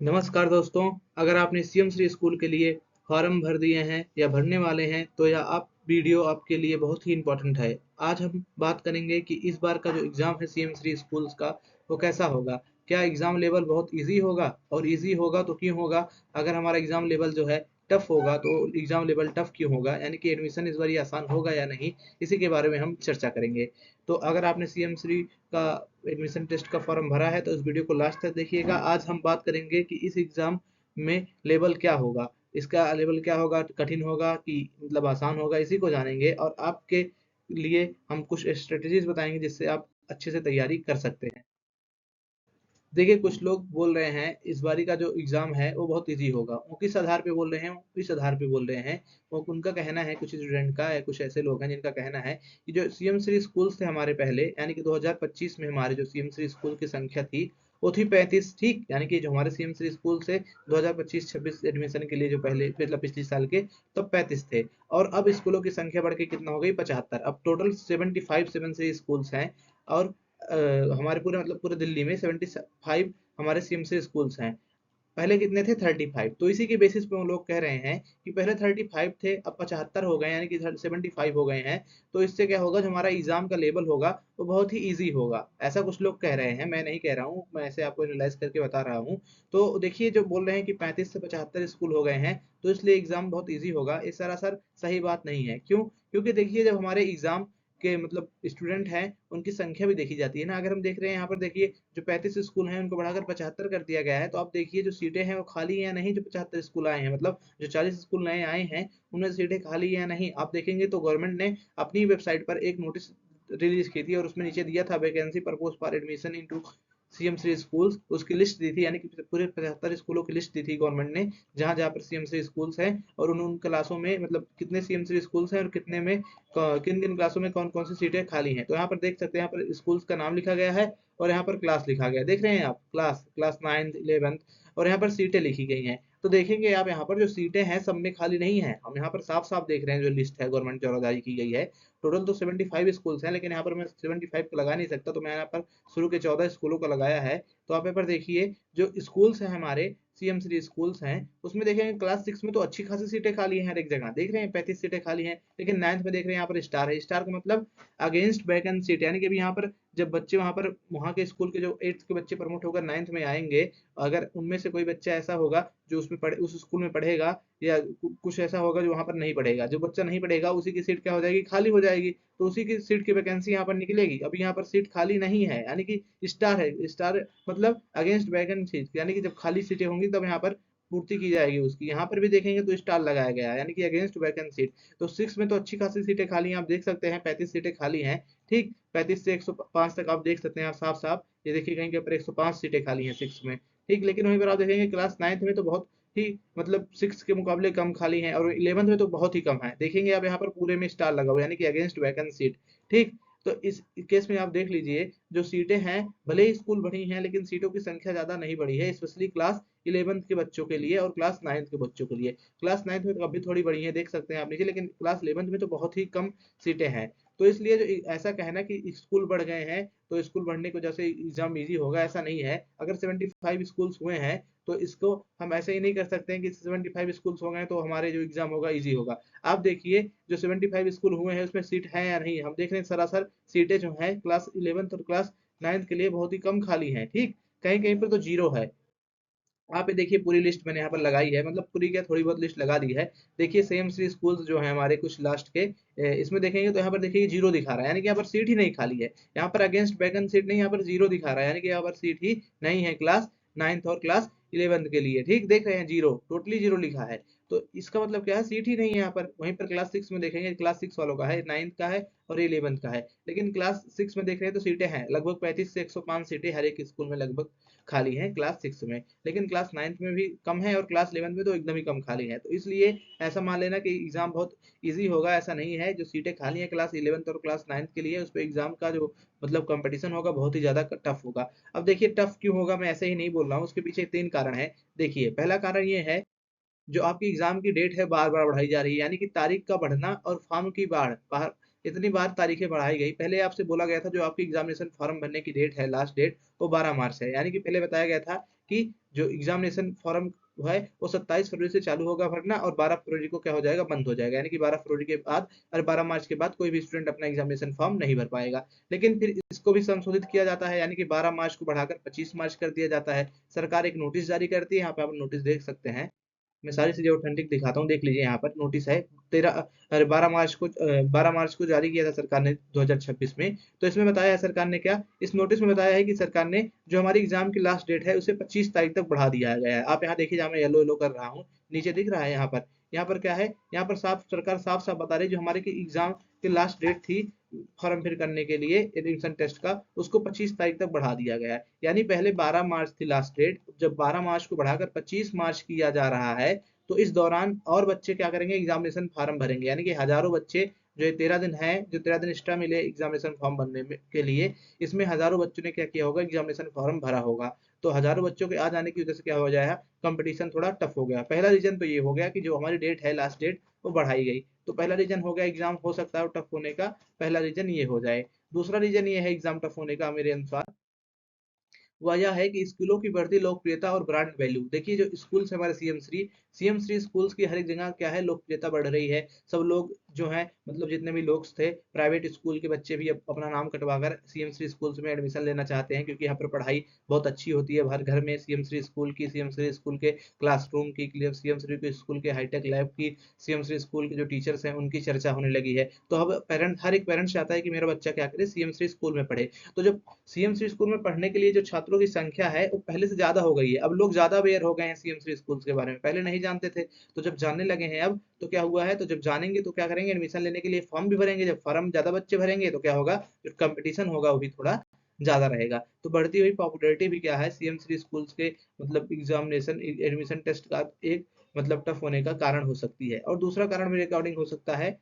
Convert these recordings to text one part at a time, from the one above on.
नमस्कार दोस्तों, अगर आपने सीएम श्री स्कूल के लिए फॉर्म भर दिए हैं या भरने वाले हैं, तो यह आप वीडियो आपके लिए बहुत ही इम्पोर्टेंट है। आज हम बात करेंगे कि इस बार का जो एग्ज़ाम है सीएम श्री स्कूल्स का, वो कैसा होगा? क्या एग्ज़ाम लेवल बहुत ईज़ी होगा? और ईज़ी होगा तो क्यों होगा? अगर हमारा एग्ज़ाम लेवल जो है टफ़ होगा, तो एग्ज़ाम लेवल टफ़ क्यों होगा? यानी कि एडमिशन इस बार ये आसान होगा या नहीं? इसी के बारे में हम चर्चा करेंगे। तो अगर आपने सीएम श्री का एडमिशन टेस्ट का फॉर्म भरा है, तो इस वीडियो को लास्ट तक देखिएगा। आज हम बात करेंगे कि इस एग्ज़ाम में लेवल क्या होगा? इसका लेवल क्या होगा? कठिन होगा कि मतलब आसान होगा? इसी को जानेंगे और आपके लिए हम कुछ स्ट्रैटेजीज़ बताएँगे जिससे आप अच्छे से तैयारी कर सकते हैं। देखिए, कुछ लोग बोल रहे हैं इस बारी का जो एग्ज़ाम है वो बहुत ईज़ी होगा। वो किस आधार पे बोल रहे हैं? वो किस आधार पे बोल रहे हैं? वो उनका कहना है कुछ स्टूडेंट का या कुछ ऐसे लोग हैं जिनका कहना है कि जो सीएम श्री स्कूल्स थे हमारे पहले, यानी कि 2025 में हमारे जो सीएम श्री स्कूल की संख्या थी, वो थी 35, ठीक? यानी कि जो हमारे सीएम श्री स्कूल से 2025-26 एडमिशन के लिए जो पहले मतलब पिछले साल के तब 35 थे और अब स्कूलों की संख्या बढ़ के कितना हो गई 75। अब टोटल 75 सीएम श्री स्कूल्स हैं और हमारे पूरे मतलब पूरे दिल्ली में 75 हमारे सीएमसी स्कूल्स हैं। पहले कितने थे? 35। तो इसी के बेसिस पे वो लोग कह रहे हैं कि पहले 35 थे, अब 75 हो गए यानी कि 75 हो गए हैं। तो इससे क्या होगा, जो हमारा एग्ज़ाम का लेवल होगा, वो बहुत ही ईज़ी होगा। ऐसा कुछ लोग कह रहे हैं, मैं नहीं कह रहा हूँ, मैं ऐसे आपको एनालाइज़ करके बता रहा हूँ। तो देखिए, जो बोल रहे हैं कि 35 से 75 स्कूल हो गए हैं, तो इसलिए एग्ज़ाम बहुत ईज़ी होगा, ये सरासर सही बात नहीं है। क्यों? क्योंकि देखिए, जब हमारे एग्ज़ाम के मतलब स्टूडेंट हैं, उनकी संख्या भी देखी जाती है ना। अगर हम देख रहे हैं यहाँ पर देखिए, जो 35 स्कूल हैं उनको बढ़ाकर 75 कर दिया गया है, तो आप देखिए जो सीटें हैं वो खाली हैं या नहीं, जो 75 स्कूल आए हैं, मतलब जो 40 स्कूल नए आए हैं उनमें सीटें खाली हैं या नहीं। आप देखेंगे तो गवर्नमेंट ने अपनी वेबसाइट पर एक नोटिस रिलीज की थी और उसमें नीचे दिया था vacancy propose for admission into CM Shri schools, उसकी लिस्ट दी थी, यानी कि पूरे 75 स्कूलों की लिस्ट दी थी गवर्नमेंट ने, जहाँ जहाँ पर सीएम श्री स्कूल्स हैं और उन उन क्लासों में मतलब कितने सीएम श्री स्कूल्स हैं और कितने में किन किन क्लासों में कौन कौन सी सीटें खाली हैं। तो यहाँ पर देख सकते हैं, यहाँ पर स्कूल्स का नाम लिखा गया है और यहाँ पर क्लास लिखा गया है। देख रहे हैं आप, क्लास 9th 11th और यहाँ पर सीटें लिखी गई हैं। तो देखेंगे आप यहाँ पर जो सीटें हैं सब में खाली नहीं है। हम यहाँ पर साफ-साफ देख रहे हैं, जो लिस्ट है गवर्नमेंट द्वारा जारी की गई है। टोटल तो 75 स्कूल्स हैं, लेकिन यहाँ पर मैं 75 को लगा नहीं सकता, तो मैं यहाँ पर शुरू के 14 स्कूलों को लगाया है। तो आप यहाँ पर देखिए, जो स्कूल्स हैं हमारे सीएम श्री स्कूल्स हैं, उसमें देखेंगे क्लास 6 में तो अच्छी खासी सीटें खाली हैं हर एक जगह। देख रहे हैं 35 सीटें खाली हैं, लेकिन 9th में देख रहे हैं यहाँ पर स्टार है। स्टार का मतलब अगेंस्ट वैकेंट सीट, यानी कि अभी यहाँ पर जब बच्चे वहाँ के स्कूल के जो 8th के बच्चे प्रमोट होकर 9th में आएँगे, अगर उनमें से कोई बच्चा ऐसा होगा जो उसमें पढ़े उस स्कूल में पढ़ेगा या कुछ ऐसा होगा जो वहाँ पर नहीं पढ़ेगा। जो बच्चा नहीं पढ़ेगा उसी की सीट क्या हो जाएगी, खाली हो जाएगी। तो उसी की सीट की वैकेंसी यहाँ पर निकलेगी। अभी यहाँ पर सीट खाली नहीं है, यानी कि स्टार है। स्टार मतलब अगेंस्ट वैकेंट सीट, यानी कि जब खाली सीटें होंगी तब यहाँ पर पूर्ति की जाएगी उसकी। यहाँ पर भी देखेंगे तो स्टार लगाया गया है, यानी कि अगेंस्ट वैकेंट सीट। तो 6 में तो अच्छी खासी सीटें खाली हैं, आप देख सकते हैं 35 सीटें खाली हैं, ठीक? 35 से 105 तक आप देख सकते हैं आप साफ-साफ, ये देखिए कहीं के ऊपर 105 सीटें खाली हैं 6 में, ठीक? लेकिन वहीं पर आप देखेंगे क्लास 9th में तो बहुत ही मतलब 6 के मुकाबले कम खाली हैं और 11th में तो बहुत ही कम है। देखेंगे आप यहाँ पर पूरे में स्टार लगा हुआ है, यानी कि अगेंस्ट वैकेंट सीट, ठीक? तो इस केस में आप देख लीजिए, जो सीटें हैं भले ही स्कूल बढ़ी हैं, लेकिन सीटों की संख्या ज़्यादा नहीं बढ़ी है, स्पेशली क्लास 11th के बच्चों के लिए और क्लास 9th के बच्चों के लिए। क्लास 9th में तो अभी थोड़ी बढ़ी है, देख सकते हैं आप नीचे, लेकिन क्लास 11th में तो बहुत ही कम सीटें हैं। तो इसलिए जो ऐसा कहना कि स्कूल बढ़ गए हैं, तो स्कूल बढ़ने की वजह से एग्ज़ाम ईज़ी होगा, ऐसा नहीं है। अगर 75 स्कूल्स हुए हैं, तो इसको हम ऐसे ही नहीं कर सकते हैं कि 75 स्कूल्स हो गए तो हमारे जो एग्ज़ाम होगा ईज़ी होगा। आप देखिए, जो 75 स्कूल हुए हैं उसमें सीट है या नहीं? हम देख रहे हैं सरासर सीटें जो हैं क्लास 11th और क्लास 9th के लिए बहुत ही कम खाली हैं, ठीक? कहीं-कहीं पर तो ज़ीरो है। आप ये देखिए, पूरी लिस्ट मैंने यहाँ पर लगाई है, मतलब पूरी क्या थोड़ी बहुत लिस्ट लगा दी है। देखिए सेम सी स्कूल्स जो हैं हमारे कुछ लास्ट के इसमें देखेंगे तो यहाँ पर देखिए 0 दिखा रहा है, यानी कि यहाँ पर सीट ही नहीं खाली है। यहाँ पर अगेंस्ट वैकेंट सीट नहीं, यहाँ पर 0 दिखा रहा है, यानी कि यहाँ पर सीट ही नहीं है क्लास 9th और क्लास 11th के लिए, ठीक? देख रहे हैं 0, टोटली 0 लिखा है। तो इसका मतलब क्या है, सीट ही नहीं है यहाँ पर। वहीं पर क्लास 6 में देखेंगे, क्लास 6 वालों का है, 9th का है और 11th का है। लेकिन क्लास 6 में देख रहे हैं तो सीटें हैं, लगभग 35 से 105 सीटें हर एक स्कूल में लगभग खाली हैं क्लास 6 में। लेकिन क्लास 9th में भी कम है और क्लास 11th में तो एकदम ही कम खाली है। तो इसलिए ऐसा मान लेना कि एग्ज़ाम बहुत ईज़ी होगा, ऐसा नहीं है। जो सीटें खाली हैं क्लास 11th और क्लास 9th के लिए, उस पे एग्ज़ाम का जो मतलब कॉम्पिटिशन होगा बहुत ही ज़्यादा टफ होगा। अब देखिए टफ क्यों होगा, मैं ऐसे ही नहीं बोल रहा हूँ, उसके पीछे 3 कारण हैं। देखिए, पहला कारण ये है, जो आपकी एग्ज़ाम की डेट है बार-बार बढ़ाई जा रही है, यानी कि तारीख का बढ़ना और फॉर्म की बार इतनी बार तारीखें बढ़ाई गई। पहले आपसे बोला गया था जो आपकी एग्ज़ामिनेशन फॉर्म भरने की डेट है, लास्ट डेट, वो 12 मार्च है। यानी कि पहले बताया गया था कि जो एग्जामिनेशन फॉर्म है वो 27 फरवरी से चालू होगा भरना और 12 फरवरी को क्या हो जाएगा, बंद हो जाएगा। यानी कि 12 फरवरी के बाद और 12 मार्च के बाद कोई भी स्टूडेंट अपना एग्जामिनेशन फॉर्म नहीं भर पाएगा। लेकिन फिर इसको भी संशोधित किया जाता है, यानी कि 12 मार्च को बढ़ाकर 25 मार्च कर दिया जाता है। सरकार एक नोटिस जारी करती है, यहाँ पे आप नोटिस देख सकते हैं। मैं सारी चीजें ऑथेंटिक दिखाता हूँ, देख लीजिए। यहाँ पर नोटिस है 12 मार्च को जारी किया था सरकार ने 2026 में। तो इसमें बताया है सरकार ने क्या, इस नोटिस में बताया है कि सरकार ने जो हमारी एग्जाम की लास्ट डेट है उसे 25 तारीख तक बढ़ा दिया गया है। आप यहाँ देखिए, जहाँ मैं येलो येलो कर रहा हूँ, नीचे दिख रहा है यहाँ पर क्या है, यहाँ पर सरकार साफ साफ बता रही है जो हमारे की एग्जाम की लास्ट डेट थी फॉर्म फिल करने के लिए एडमिशन टेस्ट का, उसको 25 तारीख तक बढ़ा दिया गया है। यानी पहले 12 मार्च थी लास्ट डेट, जब 12 मार्च को बढ़ाकर 25 मार्च किया जा रहा है, तो इस दौरान और बच्चे क्या करेंगे, एग्जामिनेशन फॉर्म भरेंगे। यानी कि हजारों बच्चे, जो 13 दिन है, जो 13 दिन एक्स्ट्रा मिले एग्जामिनेशन फॉर्म भरने के लिए, इसमें हजारों बच्चों ने क्या किया होगा, एग्जामिनेशन फॉर्म भरा होगा। तो हजारों बच्चों के आ जाने की वजह से क्या हो जाएगा, कंपटीशन थोड़ा टफ हो गया। पहला रीजन तो ये हो गया कि जो हमारी डेट है लास्ट डेट वो बढ़ाई गई, तो पहला रीजन हो गया एग्जाम हो सकता है टफ होने का, पहला रीजन ये हो जाए। दूसरा रीजन ये है एग्जाम टफ होने का मेरे अनुसार, वह यह है कि स्कूलों की बढ़ती लोकप्रियता और ब्रांड वैल्यू। देखिए जो स्कूल्स हमारे सीएम श्री स्कूल्स की हर एक जगह क्या है, लोकप्रियता बढ़ रही है। सब लोग जो है, मतलब जितने भी लोग थे, प्राइवेट स्कूल के बच्चे भी अब अपना नाम कटवाकर सीएम श्री स्कूल्स में एडमिशन लेना चाहते हैं, क्योंकि यहाँ पर पढ़ाई बहुत अच्छी होती है। हर घर में सीएम श्री स्कूल के क्लासरूम की, सीएम श्री के स्कूल के हाईटेक लैब की, सीएम श्री स्कूल के जो टीचर्स हैं उनकी चर्चा होने लगी है। तो अब हर एक पेरेंट्स चाहता है कि मेरा बच्चा क्या करे, सीएम श्री स्कूल में पढ़े। तो जब सीएमसी स्कूल में पढ़ने के लिए जो छात्रों की संख्या है वो पहले से ज्यादा हो गई है। अब लोग ज्यादा अवेयर हो गए हैं सीएमसी स्कूल के बारे में, पहले नहीं जानते थे। तो जब जानने लगे हैं अब, तो क्या हुआ है, तो जब जानेंगे तो क्या करेंगे, एडमिशन लेने के लिए फॉर्म भी भरेंगे। जब फॉर्म ज्यादा बच्चे भरेंगे तो क्या होगा, जो कंपटीशन होगा वो भी थोड़ा ज्यादा रहेगा। तो बढ़ती हुई पॉपुलैरिटी भी क्या है, सीएमसी स्कूल्स के मतलब एग्जामिनेशन एडमिशन टेस्ट का एक मतलब टफ होने का कारण हो सकती है। और दूसरा कारण मेरे अकॉर्डिंग हो सकता है,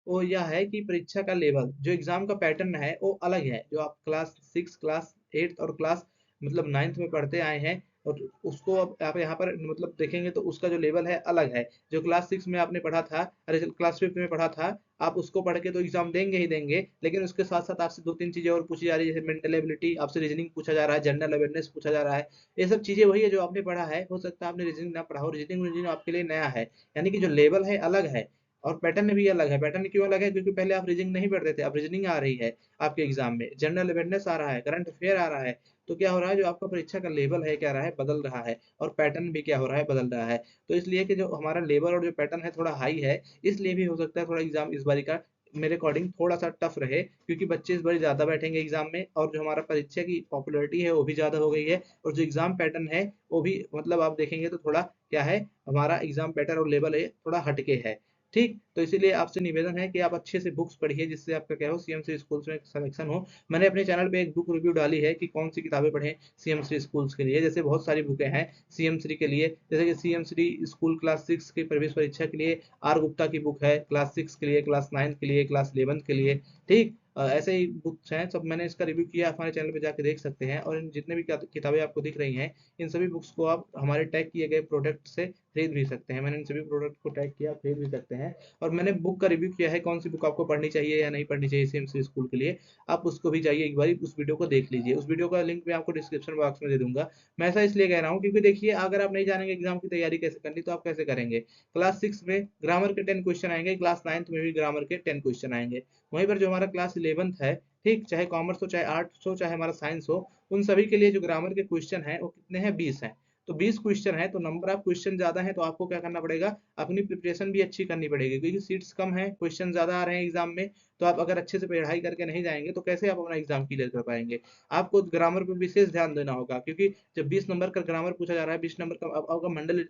वो यह है कि परीक्षा का लेवल, जो एग्जाम का पैटर्न है वो अलग है। जो आप क्लास 6, क्लास 8 और क्लास मतलब 9th में पढ़ते आए हैं, और उसको अब आप यहाँ पर मतलब देखेंगे तो उसका जो लेवल है अलग है। जो क्लास 6 में आपने पढ़ा था, अरे क्लास 5 में पढ़ा था, आप उसको पढ़ के तो एग्जाम देंगे ही देंगे, लेकिन उसके साथ साथ आपसे 2-3 चीजें और पूछी जा रही है, जैसे मेंटल एबिलिटी, आपसे रीजनिंग पूछा जा रहा है, जनरल अवेयरनेस पूछा जा रहा है। ये सब चीजें वही है जो आपने पढ़ा है। हो सकता है आपने रीजनिंग ना पढ़ा हो, रीजनिंग आपके लिए नया है। यानी कि जो लेवल है अलग है, और पैटर्न भी अलग है। पैटर्न क्यों अलग है, क्योंकि पहले आप रीजनिंग नहीं पढ़ते थे, अब रीजनिंग आ रही है आपके एग्जाम में, जनरल अवेयरनेस आ रहा है, करंट अफेयर आ रहा है। तो क्या हो रहा है, जो आपका परीक्षा का लेवल है क्या रहा है, बदल रहा है, और पैटर्न भी क्या हो रहा है, बदल रहा है। तो इसलिए कि जो हमारा लेवल और जो पैटर्न है थोड़ा हाई है, इसलिए भी हो सकता है थोड़ा एग्जाम इस बारी का मेरे अकॉर्डिंग थोड़ा सा टफ रहे, क्योंकि बच्चे इस बार ज्यादा बैठेंगे एग्जाम में, और जो हमारा परीक्षा की पॉपुलैरिटी है वो भी ज्यादा हो गई है, और जो एग्जाम पैटर्न है वो भी मतलब आप देखेंगे तो थोड़ा क्या है, हमारा एग्जाम पैटर्न और लेवल है थोड़ा हटके है। ठीक, तो इसीलिए आपसे निवेदन है कि आप अच्छे से बुक्स पढ़िए, जिससे आपका क्या हो, सीएमसी स्कूल्स में सिलेक्शन हो। मैंने अपने चैनल पे एक बुक रिव्यू डाली है कि कौन सी किताबें पढ़ें सीएमसी स्कूल्स के लिए। जैसे बहुत सारी बुकें हैं सीएमसी के लिए, जैसे कि सीएमसी स्कूल क्लास 6 की प्रवेश परीक्षा के लिए आर गुप्ता की बुक है, क्लास 6 के लिए, क्लास 9 के लिए, क्लास 11 के लिए। ठीक, ऐसे ही बुक्स हैं सब, मैंने इसका रिव्यू किया, हमारे चैनल पे जाके देख सकते हैं। और इन जितने भी किताबें आपको दिख रही हैं, इन सभी बुक्स को आप हमारे टैग किए गए प्रोडक्ट से खरीद भी सकते हैं। मैंने इन सभी प्रोडक्ट को टैग किया, खरीद भी सकते हैं। और मैंने बुक का रिव्यू किया है, कौन सी बुक आपको पढ़नी चाहिए या नहीं पढ़नी चाहिए सीएमसी स्कूल के लिए। आप उसको भी जाइए एक बार उस वीडियो को देख लीजिए, उस वीडियो का लिंक मैं आपको डिस्क्रिप्शन बॉक्स में दे दूंगा। मैं ऐसा इसलिए कह रहा हूँ क्योंकि देखिए, अगर आप नहीं जानेंगे एग्जाम की तैयारी कैसे करनी, तो आप कैसे करेंगे। क्लास 6 में ग्रामर के 10 क्वेश्चन आएंगे, क्लास 9th में भी ग्रामर के 10 क्वेश्चन आएंगे। वहीं पर जो हमारा क्लास 11th है, ठीक, चाहे कॉमर्स हो, चाहे आर्ट्स हो, चाहे हमारा साइंस हो, उन सभी के लिए जो ग्रामर के क्वेश्चन है वो कितने हैं, 20 हैं। तो 20 क्वेश्चन है, तो नंबर ऑफ क्वेश्चन ज्यादा है, तो आपको क्या करना पड़ेगा, अपनी प्रिपरेशन भी अच्छी करनी पड़ेगी, क्योंकि सीट्स कम है, क्वेश्चन ज्यादा आ रहे हैं एग्जाम में। तो आप अगर अच्छे से पढ़ाई करके नहीं जाएंगे तो कैसे आप अपना एग्जाम क्लियर कर पाएंगे। आपको ग्रामर पर विशेष ध्यान देना होगा, क्योंकि जब 20 नंबर का ग्रामर पूछा जा रहा है, 20 नंबर का आपका मेंटल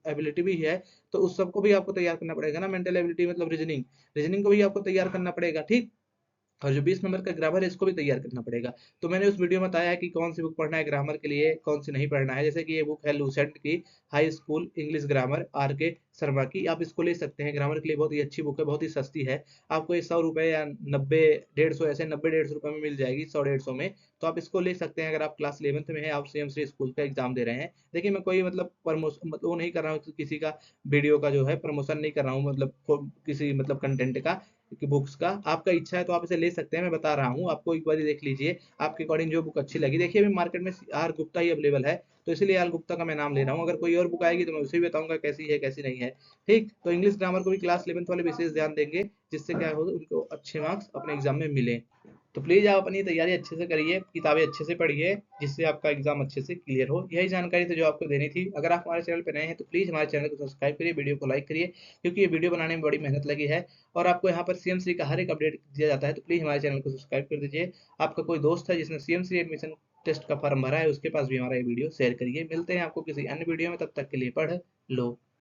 एबिलिटी भी है, तो उस सबको भी आपको तैयार करना पड़ेगा ना। मेंटल एबिलिटी मतलब रीजनिंग, रीजनिंग को भी आपको तैयार करना पड़ेगा। ठीक, और जो 20 नंबर का ग्रामर है इसको भी तैयार करना पड़ेगा। तो मैंने उस वीडियो में बताया है कि कौन सी बुक पढ़ना है ग्रामर के लिए, कौन सी नहीं पढ़ना है। जैसे कि ये बुक है लूसेंट की high school English grammar, R K Sharma की, आप इसको ले सकते हैं। ग्रामर के लिए बहुत ही अच्छी बुक है, बहुत ही सस्ती है। आपको ये 100 रुपए या 90, 150, ऐसे 90-150 रुपए में मिल जाएगी, 100-150 में। तो आप इसको ले सकते हैं अगर आप क्लास 11th में है, आप सीएमसी स्कूल का एग्जाम दे रहे हैं। देखिए मैं कोई मतलब प्रमोशन मतलब वो नहीं कर रहा हूँ, किसी का वीडियो का जो है प्रमोशन नहीं कर रहा हूँ, मतलब किसी मतलब कंटेंट का। की बुक्स का। आपका इच्छा है तो आप इसे ले सकते हैं, मैं बता रहा हूँ आपको, एक बार देख लीजिए आपके अकॉर्डिंग जो बुक अच्छी लगी। देखिए अभी मार्केट में आर गुप्ता ही अवेलेबल है, तो इसलिए आर गुप्ता का मैं नाम ले रहा हूँ। अगर कोई और बुक आएगी तो मैं उसे भी बताऊंगा कैसी है कैसी नहीं है। ठीक, तो इंग्लिश ग्रामर को भी क्लास 11th वाले विशेष ध्यान देंगे, जिससे क्या हो उनको अच्छे मार्क्स अपने एग्जाम में मिले। तो प्लीज आप अपनी तैयारी अच्छे से करिए, किताबें अच्छे से पढ़िए, जिससे आपका एग्जाम अच्छे से क्लियर हो। यही जानकारी थी जो आपको देनी थी। अगर आप हमारे चैनल पर नए हैं तो प्लीज हमारे चैनल को सब्सक्राइब करिए, वीडियो को लाइक करिए, क्योंकि ये वीडियो बनाने में बड़ी मेहनत लगी है और आपको यहाँ पर सीएमसी का हर एक अपडेट दिया जाता है। तो प्लीज हमारे चैनल को सब्सक्राइब कर दीजिए। आपका कोई दोस्त है जिसने सीएमसी एडमिशन टेस्ट का फॉर्म भरा है, उसके पास भी हमारा ये वीडियो शेयर करिए। मिलते हैं आपको किसी अन्य वीडियो में, तब तक के लिए पढ़ लो।